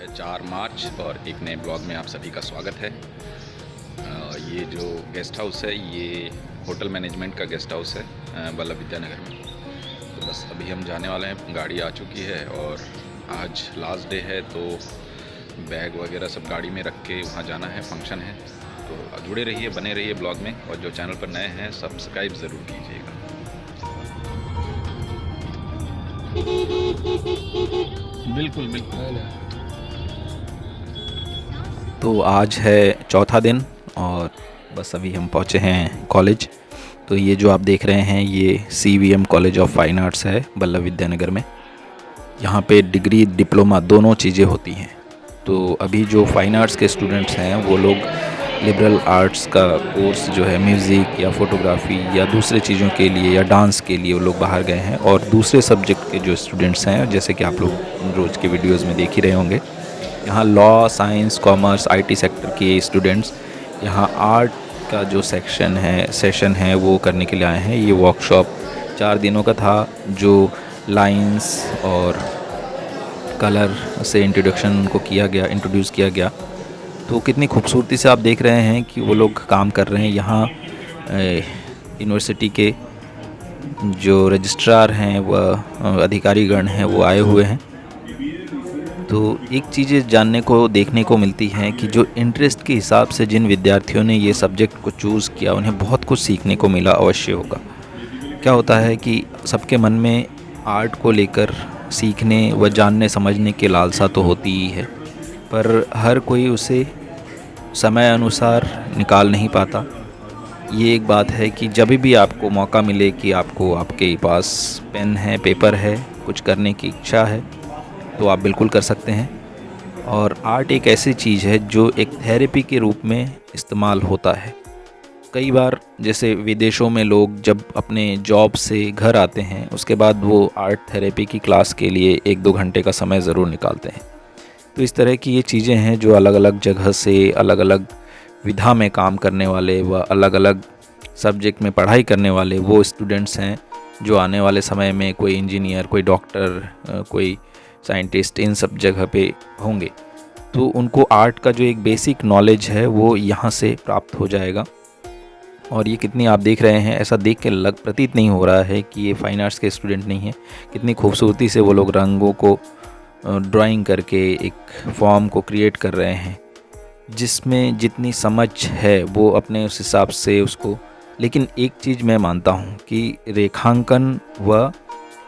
4 मार्च और एक नए ब्लॉग में आप सभी का स्वागत है। ये जो गेस्ट हाउस है ये होटल मैनेजमेंट का गेस्ट हाउस है वल्लभ विद्यानगर में। तो बस अभी हम जाने वाले हैं, गाड़ी आ चुकी है और आज लास्ट डे है तो बैग वगैरह सब गाड़ी में रख के वहाँ जाना है, फंक्शन है। तो जुड़े रहिए, बने रहिए ब्लॉग में, और जो चैनल पर नए हैं सब्सक्राइब ज़रूर कीजिएगा। बिल्कुल बिल्कुल। तो आज है चौथा दिन और बस अभी हम पहुँचे हैं कॉलेज। तो ये जो आप देख रहे हैं ये CVM college of fine arts है वल्लभ विद्यानगर में। यहाँ पे डिग्री डिप्लोमा दोनों चीज़ें होती हैं। तो अभी जो फाइन आर्ट्स के स्टूडेंट्स हैं वो लोग लिबरल आर्ट्स का कोर्स जो है म्यूज़िक या फोटोग्राफी या दूसरे चीज़ों के लिए या डांस के लिए वो लोग बाहर गए हैं, और दूसरे सब्जेक्ट के जो स्टूडेंट्स हैं जैसे कि आप लोग रोज़ के वीडियोज़ में देख ही रहे होंगे, यहाँ law, science, commerce, IT sector के स्टूडेंट्स यहाँ आर्ट का जो सेशन है वो करने के लिए आए हैं। ये वर्कशॉप 4 दिनों का था जो लाइंस और कलर से इंट्रोड्यूस किया गया। तो कितनी खूबसूरती से आप देख रहे हैं कि वो लोग काम कर रहे हैं। यहाँ यूनिवर्सिटी के जो रजिस्ट्रार हैं वह अधिकारीगण हैं वो आए हुए हैं। तो एक चीज़ें जानने को देखने को मिलती हैं कि जो इंटरेस्ट के हिसाब से जिन विद्यार्थियों ने ये सब्जेक्ट को चूज़ किया उन्हें बहुत कुछ सीखने को मिला अवश्य होगा। क्या होता है कि सबके मन में आर्ट को लेकर सीखने व जानने समझने की लालसा तो होती ही है, पर हर कोई उसे समय अनुसार निकाल नहीं पाता। ये एक बात है कि जब भी आपको मौका मिले कि आपके पास पेन है, पेपर है, कुछ करने की इच्छा है तो आप बिल्कुल कर सकते हैं। और आर्ट एक ऐसी चीज़ है जो एक थेरेपी के रूप में इस्तेमाल होता है। कई बार जैसे विदेशों में लोग जब अपने जॉब से घर आते हैं उसके बाद वो आर्ट थेरेपी की क्लास के लिए 1-2 घंटे का समय ज़रूर निकालते हैं। तो इस तरह की ये चीज़ें हैं जो अलग अलग जगह से अलग अलग विधा में काम करने वाले व अलग अलग सब्जेक्ट में पढ़ाई करने वाले वो स्टूडेंट्स हैं जो आने वाले समय में कोई इंजीनियर, कोई डॉक्टर, कोई साइंटिस्ट इन सब जगह पे होंगे। तो उनको आर्ट का जो एक बेसिक नॉलेज है वो यहाँ से प्राप्त हो जाएगा। और ये कितनी आप देख रहे हैं, ऐसा देख के प्रतीत नहीं हो रहा है कि ये फाइन आर्ट्स के स्टूडेंट नहीं हैं। कितनी खूबसूरती से वो लोग रंगों को ड्राइंग करके एक फॉर्म को क्रिएट कर रहे हैं, जिसमें जितनी समझ है वो अपने उस हिसाब से उसको। लेकिन एक चीज़ मैं मानता हूँ कि रेखांकन व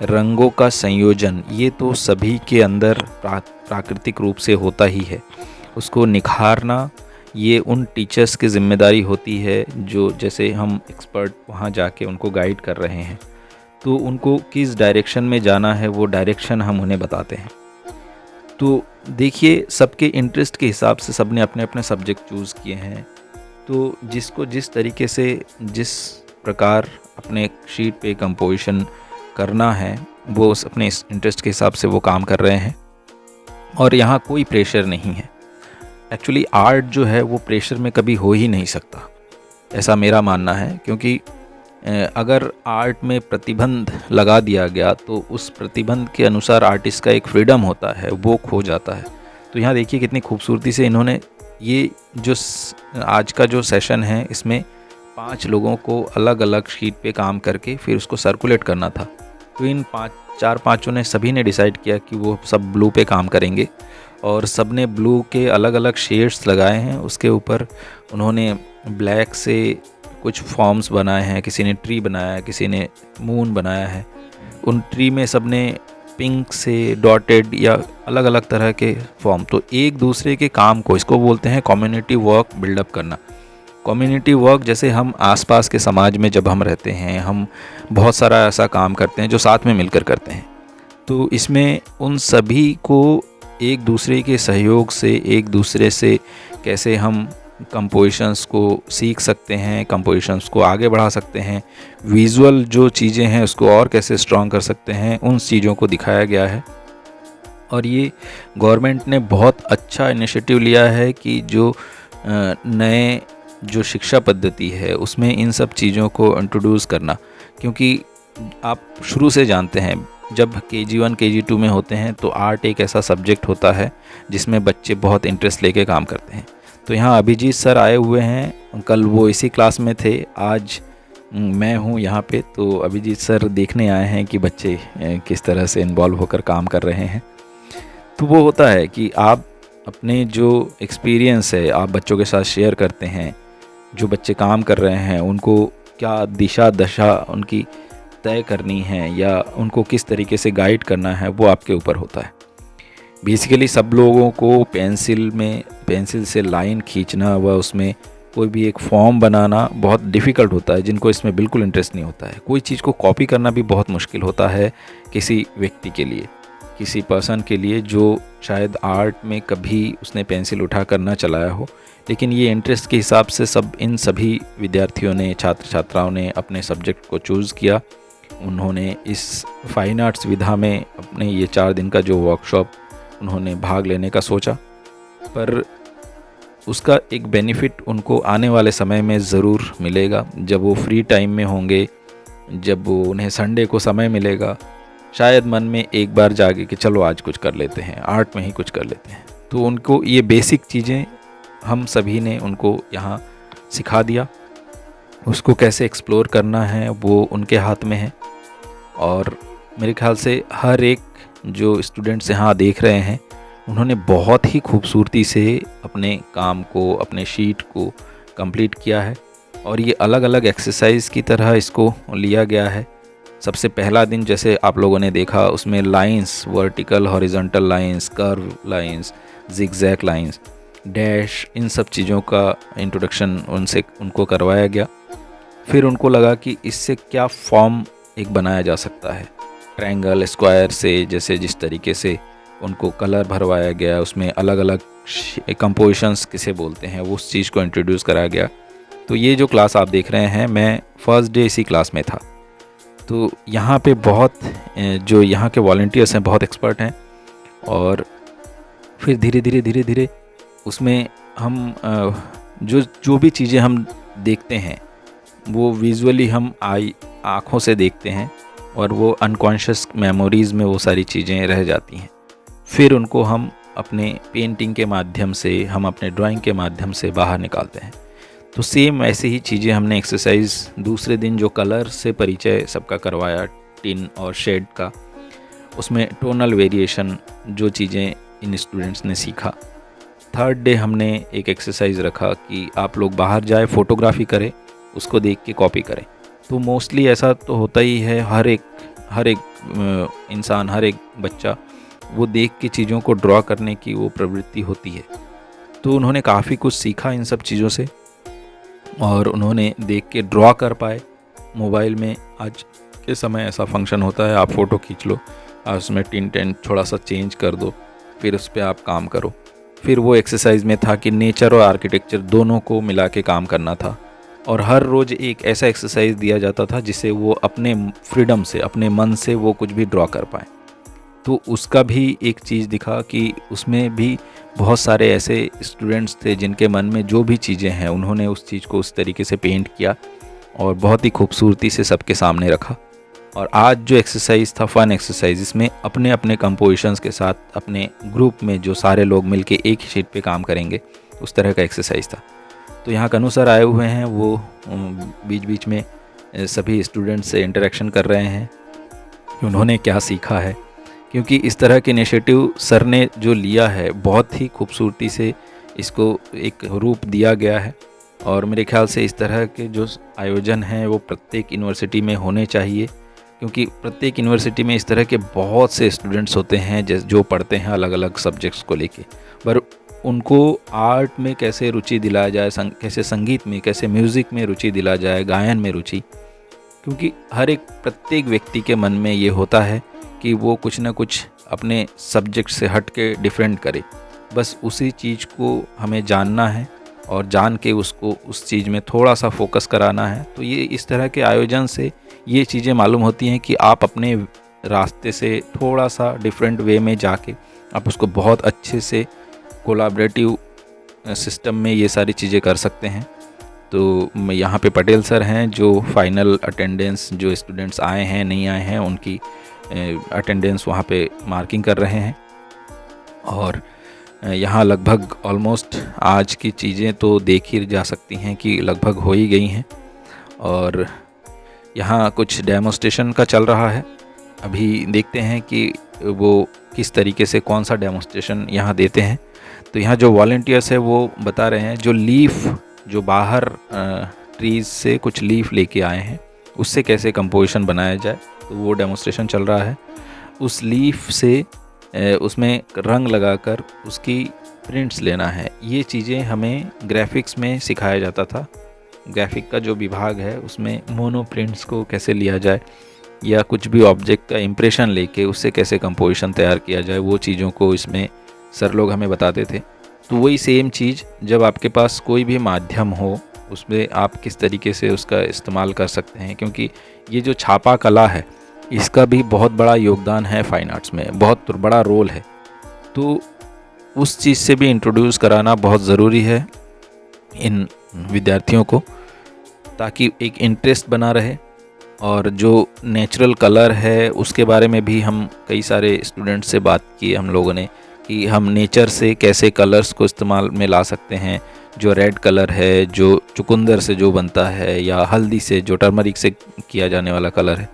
रंगों का संयोजन ये तो सभी के अंदर प्राकृतिक रूप से होता ही है। उसको निखारना ये उन टीचर्स की ज़िम्मेदारी होती है जो जैसे हम एक्सपर्ट वहाँ जाके उनको गाइड कर रहे हैं, तो उनको किस डायरेक्शन में जाना है वो डायरेक्शन हम उन्हें बताते हैं। तो देखिए, सबके इंटरेस्ट के हिसाब से सबने अपने अपने सब्जेक्ट चूज़ किए हैं। तो जिसको जिस तरीके से जिस प्रकार अपने शीट पे कंपोजिशन करना है वो अपने इंटरेस्ट के हिसाब से वो काम कर रहे हैं, और यहाँ कोई प्रेशर नहीं है। एक्चुअली आर्ट जो है वो प्रेशर में कभी हो ही नहीं सकता, ऐसा मेरा मानना है। क्योंकि अगर आर्ट में प्रतिबंध लगा दिया गया तो उस प्रतिबंध के अनुसार आर्टिस्ट का एक फ्रीडम होता है वो खो जाता है। तो यहाँ देखिए कितनी खूबसूरती से इन्होंने ये जो आज का जो सेशन है इसमें 5 लोगों को अलग अलग शीट पे काम करके फिर उसको सर्कुलेट करना था। तो इन 4-5 ने सभी ने डिसाइड किया कि वो सब ब्लू पे काम करेंगे, और सब ने ब्लू के अलग अलग शेड्स लगाए हैं। उसके ऊपर उन्होंने ब्लैक से कुछ फॉर्म्स बनाए हैं, किसी ने ट्री बनाया है, किसी ने मून बनाया है। उन ट्री में सब ने पिंक से डॉटेड या अलग अलग तरह के फॉर्म। तो एक दूसरे के काम को, इसको बोलते हैं कम्युनिटी वर्क बिल्डअप करना। कम्युनिटी वर्क जैसे हम आसपास के समाज में जब हम रहते हैं, हम बहुत सारा ऐसा काम करते हैं जो साथ में मिलकर करते हैं। तो इसमें उन सभी को एक दूसरे के सहयोग से, एक दूसरे से कैसे हम कंपोजिशंस को सीख सकते हैं, कंपोजिशंस को आगे बढ़ा सकते हैं, विजुअल जो चीज़ें हैं उसको और कैसे स्ट्रॉन्ग कर सकते हैं, उन चीज़ों को दिखाया गया है। और ये गवर्नमेंट ने बहुत अच्छा इनिशिएटिव लिया है कि जो नए जो शिक्षा पद्धति है उसमें इन सब चीज़ों को इंट्रोड्यूस करना। क्योंकि आप शुरू से जानते हैं जब KG1 KG2 में होते हैं तो आर्ट एक ऐसा सब्जेक्ट होता है जिसमें बच्चे बहुत इंटरेस्ट लेके काम करते हैं। तो यहाँ अभिजीत सर आए हुए हैं, कल वो इसी क्लास में थे, आज मैं हूँ यहाँ पे। तो अभिजीत सर देखने आए हैं कि बच्चे किस तरह से इन्वॉल्व होकर काम कर रहे हैं। तो वो होता है कि आप अपने जो एक्सपीरियंस है आप बच्चों के साथ शेयर करते हैं, जो बच्चे काम कर रहे हैं उनको क्या दिशा दशा उनकी तय करनी है या उनको किस तरीके से गाइड करना है, वो आपके ऊपर होता है। बेसिकली सब लोगों को पेंसिल से लाइन खींचना व उसमें कोई भी एक फॉर्म बनाना बहुत डिफ़िकल्ट होता है, जिनको इसमें बिल्कुल इंटरेस्ट नहीं होता है। कोई चीज़ को कॉपी करना भी बहुत मुश्किल होता है किसी व्यक्ति के लिए, किसी पर्सन के लिए जो शायद आर्ट में कभी उसने पेंसिल उठा कर ना चलाया हो। लेकिन ये इंटरेस्ट के हिसाब से इन सभी विद्यार्थियों ने, छात्र छात्राओं ने अपने सब्जेक्ट को चूज़ किया। उन्होंने इस फाइन आर्ट्स विधा में अपने ये 4 दिन का जो वर्कशॉप उन्होंने भाग लेने का सोचा, पर उसका एक बेनिफिट उनको आने वाले समय में ज़रूर मिलेगा। जब वो फ्री टाइम में होंगे, जब वो उन्हें संडे को समय मिलेगा, शायद मन में एक बार जागे कि चलो आज कुछ कर लेते हैं, आर्ट में ही कुछ कर लेते हैं। तो उनको ये बेसिक चीज़ें हम सभी ने उनको यहाँ सिखा दिया। उसको कैसे एक्सप्लोर करना है वो उनके हाथ में है। और मेरे ख्याल से हर एक जो स्टूडेंट्स यहाँ देख रहे हैं उन्होंने बहुत ही खूबसूरती से अपने काम को, अपने शीट को कंप्लीट किया है। और ये अलग अलग एक्सरसाइज की तरह इसको लिया गया है। सबसे पहला दिन जैसे आप लोगों ने देखा, उसमें lines, vertical, horizontal lines, curve lines, zigzag lines, dash, इन सब चीज़ों का इंट्रोडक्शन उनको करवाया गया। फिर उनको लगा कि इससे क्या फॉर्म एक बनाया जा सकता है, ट्रायंगल, स्क्वायर से, जैसे जिस तरीके से उनको कलर भरवाया गया, उसमें अलग अलग कंपोजिशंस किसे बोलते हैं, वो उस चीज़ को इंट्रोड्यूस कराया गया। तो ये जो क्लास आप देख रहे हैं, मैं फर्स्ट डे इसी क्लास में था। तो यहाँ पे बहुत जो यहाँ के वॉलंटियर्स हैं बहुत एक्सपर्ट हैं। और फिर धीरे धीरे उसमें हम जो भी चीज़ें हम देखते हैं वो विजुअली हम आँखों से देखते हैं और वो अनकॉन्शियस मेमोरीज़ में वो सारी चीज़ें रह जाती हैं। फिर उनको हम अपने पेंटिंग के माध्यम से, हम अपने ड्राइंग के माध्यम से बाहर निकालते हैं। तो सेम ऐसी ही चीज़ें हमने एक्सरसाइज दूसरे दिन जो कलर से परिचय सबका करवाया, टिन और शेड का, उसमें टोनल वेरिएशन जो चीज़ें इन स्टूडेंट्स ने सीखा। थर्ड डे हमने एक एक्सरसाइज रखा कि आप लोग बाहर जाए, फ़ोटोग्राफी करें, उसको देख के कॉपी करें। तो मोस्टली ऐसा तो होता ही है, हर एक इंसान, हर एक बच्चा वो देख के चीज़ों को ड्रॉ करने की वो प्रवृत्ति होती है। तो उन्होंने काफ़ी कुछ सीखा इन सब चीज़ों से और उन्होंने देख के ड्रॉ कर पाए। मोबाइल में आज के समय ऐसा फंक्शन होता है, आप फ़ोटो खींच लो, उसमें टिन थोड़ा सा चेंज कर दो, फिर उस पर आप काम करो। फिर वो एक्सरसाइज में था कि नेचर और आर्किटेक्चर दोनों को मिला के काम करना था। और हर रोज़ एक ऐसा एक्सरसाइज दिया जाता था जिससे वो अपने फ्रीडम से, अपने मन से वो कुछ भी ड्रॉ कर पाएँ। तो उसका भी एक चीज़ दिखा कि उसमें भी बहुत सारे ऐसे स्टूडेंट्स थे जिनके मन में जो भी चीज़ें हैं उन्होंने उस चीज़ को उस तरीके से पेंट किया और बहुत ही खूबसूरती से सबके सामने रखा। और आज जो एक्सरसाइज था, फ़न एक्सरसाइज, इसमें अपने अपने कंपोजिशंस के साथ अपने ग्रुप में जो सारे लोग मिलके एक ही शीट पे काम करेंगे, उस तरह का एक्सरसाइज था। तो यहाँ कनु सर आए हुए हैं, वो बीच बीच में सभी स्टूडेंट्स से इंटरेक्शन कर रहे हैं कि उन्होंने क्या सीखा है। क्योंकि इस तरह के इनिशिएटिव सर ने जो लिया है, बहुत ही खूबसूरती से इसको एक रूप दिया गया है। और मेरे ख्याल से इस तरह के जो आयोजन हैं वो प्रत्येक यूनिवर्सिटी में होने चाहिए, क्योंकि प्रत्येक यूनिवर्सिटी में इस तरह के बहुत से स्टूडेंट्स होते हैं जो पढ़ते हैं अलग अलग सब्जेक्ट्स को लेके, पर उनको आर्ट में कैसे रुचि दिलाया जाए, कैसे संगीत में, कैसे म्यूज़िक में रुचि दिलाया जाए, गायन में रुचि। क्योंकि प्रत्येक व्यक्ति के मन में ये होता है कि वो कुछ ना कुछ अपने सब्जेक्ट से हट के डिफरेंट करे। बस उसी चीज़ को हमें जानना है और जान के उसको उस चीज़ में थोड़ा सा फोकस कराना है। तो ये इस तरह के आयोजन से ये चीज़ें मालूम होती हैं कि आप अपने रास्ते से थोड़ा सा डिफरेंट वे में जाके आप उसको बहुत अच्छे से कोलैबोरेटिव सिस्टम में ये सारी चीज़ें कर सकते हैं। तो यहाँ पे पटेल सर हैं जो फाइनल अटेंडेंस, जो स्टूडेंट्स आए हैं नहीं आए हैं, उनकी अटेंडेंस वहाँ पे मार्किंग कर रहे हैं। और यहाँ लगभग ऑलमोस्ट आज की चीज़ें तो देख ही जा सकती हैं कि लगभग हो ही गई हैं। और यहाँ कुछ डेमोस्ट्रेशन का चल रहा है। अभी देखते हैं कि वो किस तरीके से कौन सा डेमोस्ट्रेशन यहाँ देते हैं। तो यहाँ जो वॉलंटियर्स है वो बता रहे हैं जो लीफ जो बाहर ट्रीज़ से कुछ लीफ लेके आए हैं उससे कैसे कंपोजिशन बनाया जाए, तो वो डेमोस्ट्रेशन चल रहा है। उस लीफ से उसमें रंग लगाकर उसकी प्रिंट्स लेना है। ये चीज़ें हमें ग्राफिक्स में सिखाया जाता था। ग्राफिक का जो विभाग है उसमें मोनो प्रिंट्स को कैसे लिया जाए या कुछ भी ऑब्जेक्ट का इम्प्रेशन लेके उससे कैसे कंपोजिशन तैयार किया जाए, वो चीज़ों को इसमें सर लोग हमें बताते थे। तो वही सेम चीज़ जब आपके पास कोई भी माध्यम हो उसमें आप किस तरीके से उसका इस्तेमाल कर सकते हैं, क्योंकि ये जो छापा कला है इसका भी बहुत बड़ा योगदान है फाइन आर्ट्स में, बहुत बड़ा रोल है। तो उस चीज़ से भी इंट्रोड्यूस कराना बहुत ज़रूरी है इन विद्यार्थियों को, ताकि एक इंटरेस्ट बना रहे। और जो नेचुरल कलर है उसके बारे में भी हम कई सारे स्टूडेंट्स से बात की हम लोगों ने कि हम नेचर से कैसे कलर्स को इस्तेमाल में ला सकते हैं। जो रेड कलर है जो चुकंदर से जो बनता है या हल्दी से जो टर्मरिक से किया जाने वाला कलर है,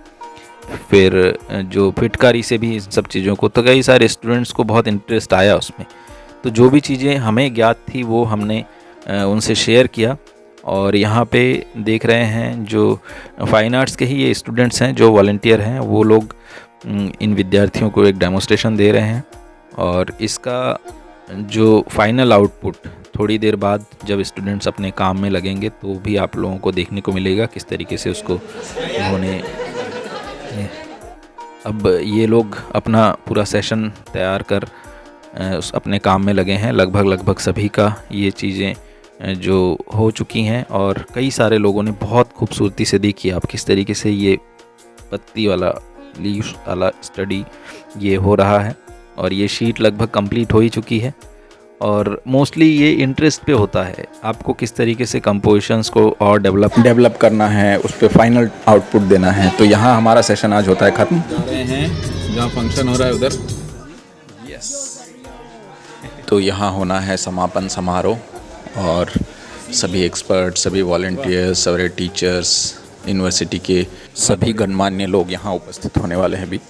फिर जो फिटकारी से भी इन सब चीज़ों को, तो कई सारे स्टूडेंट्स को बहुत इंटरेस्ट आया उसमें। तो जो भी चीज़ें हमें ज्ञात थी वो हमने उनसे शेयर किया। और यहाँ पे देख रहे हैं जो फाइन आर्ट्स के ही ये स्टूडेंट्स हैं जो वॉलंटियर हैं, वो लोग इन विद्यार्थियों को एक डेमोस्ट्रेशन दे रहे हैं। और इसका जो फाइनल आउटपुट थोड़ी देर बाद जब स्टूडेंट्स अपने काम में लगेंगे तो भी आप लोगों को देखने को मिलेगा किस तरीके से उसको उन्होंने। अब ये लोग अपना पूरा सेशन तैयार कर अपने काम में लगे हैं। लगभग सभी का ये चीज़ें जो हो चुकी हैं और कई सारे लोगों ने बहुत खूबसूरती से देखी आप किस तरीके से ये पत्ती वाला लीव्स वाला स्टडी ये हो रहा है। और ये शीट लगभग कंप्लीट हो ही चुकी है। और मोस्टली ये इंटरेस्ट पे होता है, आपको किस तरीके से कंपोजिशंस को और डेवलप करना है, उस पर फाइनल आउटपुट देना है। तो यहाँ हमारा सेशन आज होता है ख़त्म। जा रहे हैं जहाँ फंक्शन हो रहा है उधर। यस, तो यहाँ होना है समापन समारोह और सभी एक्सपर्ट, सभी वॉलंटियर्स, सारे टीचर्स, यूनिवर्सिटी के सभी गणमान्य लोग यहाँ उपस्थित होने वाले हैं अभी।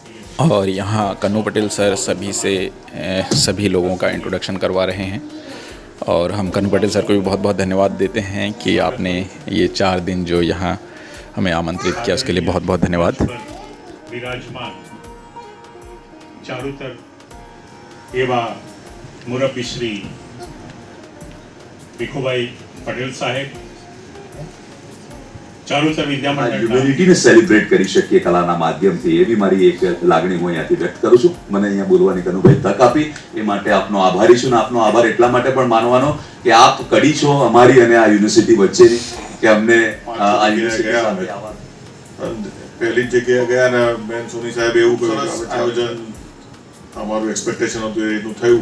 और यहाँ कन्नू पटेल सर सभी लोगों का इंट्रोडक्शन करवा रहे हैं। और हम कन्नू पटेल सर को भी बहुत बहुत धन्यवाद देते हैं कि आपने ये 4 दिन जो यहाँ हमें आमंत्रित किया उसके लिए बहुत बहुत धन्यवाद। विराजमान चारुतर एवा मुरब्बी श्री ભીખુભાઈ પટેલ સાહેબ ચારુતર વિદ્યા મંડળ યુનિટીને સેલિબ્રેટ કરી શકીએ કલાના માધ્યમથી, એવી મારી એક લાગણી હું અહીંયાથી વ્યક્ત કરું છું। મને અહીંયા બોલવાની કનુભાઈ તક આપી એ માટે આપનો આભારી છું। આપનો આભાર એટલા માટે પણ માનવાનો કે આપ કડી છો અમારી અને આ યુનિવર્સિટી વચ્ચેની, કે અમને આ યુનિવર્સિટી સાથે પહેલી જગ્યાએ ગયા ને બેન સોની સાહેબ એવું કહ્યું આયોજન અમારું એક્સપેક્ટેશન હતું એ રીતનું થયું।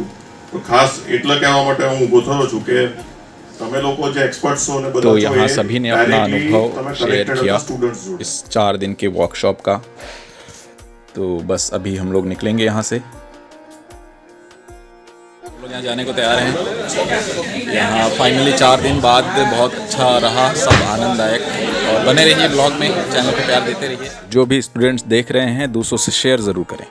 તો ખાસ એટલે કહેવા માટે હું ઊભો થયો છું કે तो यहाँ सभी ने अपना अनुभव शेयर किया इस 4 दिन के वर्कशॉप का। तो बस अभी हम लोग निकलेंगे यहाँ से। हम लोग यहाँ जाने को तैयार हैं। यहाँ फाइनली 4 दिन बाद बहुत अच्छा रहा, सब आनंददायक। और बने रहिए ब्लॉग में, चैनल को प्यार देते रहिए। जो भी स्टूडेंट्स देख रहे हैं दूसरों से शेयर ज़रूर करें।